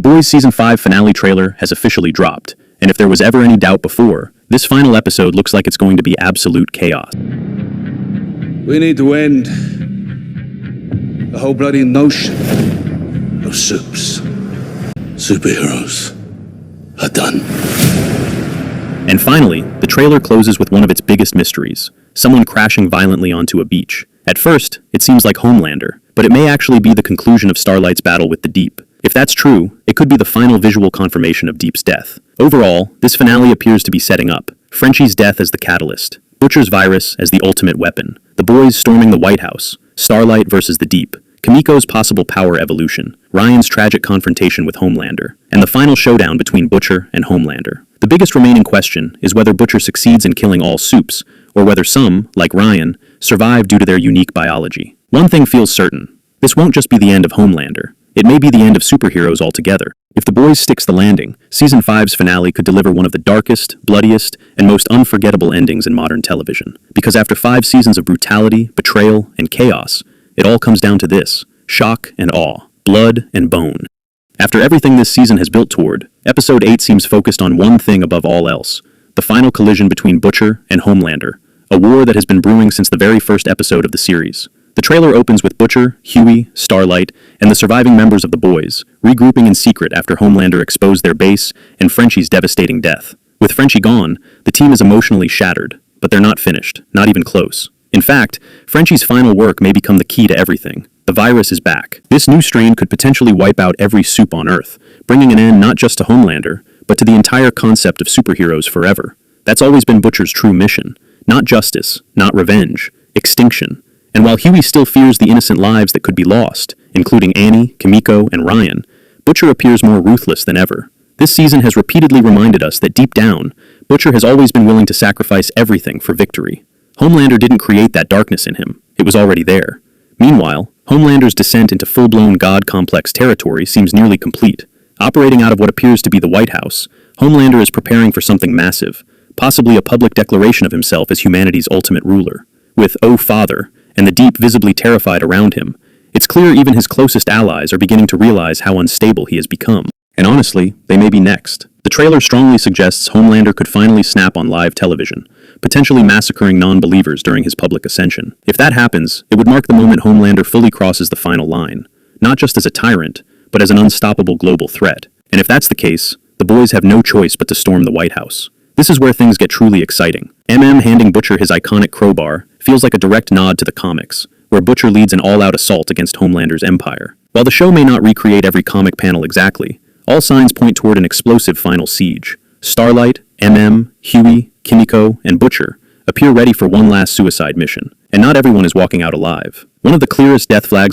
Boys Season 5 finale trailer has officially dropped, and if there was ever any doubt before, this final episode looks like it's going to be absolute chaos. We need to end the whole bloody notion of soups. Superheroes are done. And finally, the trailer closes with one of its biggest mysteries, someone crashing violently onto a beach. At first, it seems like Homelander, but it may actually be the conclusion of Starlight's battle with the Deep. If that's true, it could be the final visual confirmation of Deep's death. Overall, this finale appears to be setting up Frenchie's death as the catalyst, Butcher's virus as the ultimate weapon, the boys storming the White House, Starlight versus the Deep, Kimiko's possible power evolution, Ryan's tragic confrontation with Homelander, and the final showdown between Butcher and Homelander. The biggest remaining question is whether Butcher succeeds in killing all soups, or whether some, like Ryan, survive due to their unique biology. One thing feels certain: this won't just be the end of Homelander. It may be the end of superheroes altogether. If The Boys sticks the landing, Season 5's finale could deliver one of the darkest, bloodiest, and most unforgettable endings in modern television. Because after 5 seasons of brutality, betrayal, and chaos, it all comes down to this: shock and awe, blood and bone. After everything this season has built toward, Episode 8 seems focused on one thing above all else: the final collision between Butcher and Homelander, a war that has been brewing since the very first episode of the series. The trailer opens with Butcher, Huey, Starlight, and the surviving members of the Boys regrouping in secret after Homelander exposed their base and Frenchie's devastating death. With Frenchie gone, the team is emotionally shattered, but they're not finished, not even close. In fact, Frenchie's final work may become the key to everything. The virus is back. This new strain could potentially wipe out every soup on Earth, bringing an end not just to Homelander, but to the entire concept of superheroes forever. That's always been Butcher's true mission. Not justice, not revenge, extinction. And while Huey still fears the innocent lives that could be lost, including Annie, Kimiko, and Ryan, Butcher appears more ruthless than ever. This season has repeatedly reminded us that deep down, Butcher has always been willing to sacrifice everything for victory. Homelander didn't create that darkness in him. It was already there. Meanwhile, Homelander's descent into full-blown God-complex territory seems nearly complete. Operating out of what appears to be the White House, Homelander is preparing for something massive, possibly a public declaration of himself as humanity's ultimate ruler. With "Oh Father," and the Deep visibly terrified around him, it's clear even his closest allies are beginning to realize how unstable he has become. And honestly, they may be next. The trailer strongly suggests Homelander could finally snap on live television, potentially massacring non-believers during his public ascension. If that happens, it would mark the moment Homelander fully crosses the final line, not just as a tyrant, but as an unstoppable global threat. And if that's the case, the Boys have no choice but to storm the White House. This is where things get truly exciting. handing Butcher his iconic crowbar feels like a direct nod to the comics, where Butcher leads an all-out assault against Homelander's empire. While the show may not recreate every comic panel exactly, all signs point toward an explosive final siege. Starlight, Huey, Kimiko, and Butcher appear ready for one last suicide mission, and not everyone is walking out alive. One of the clearest death flags in the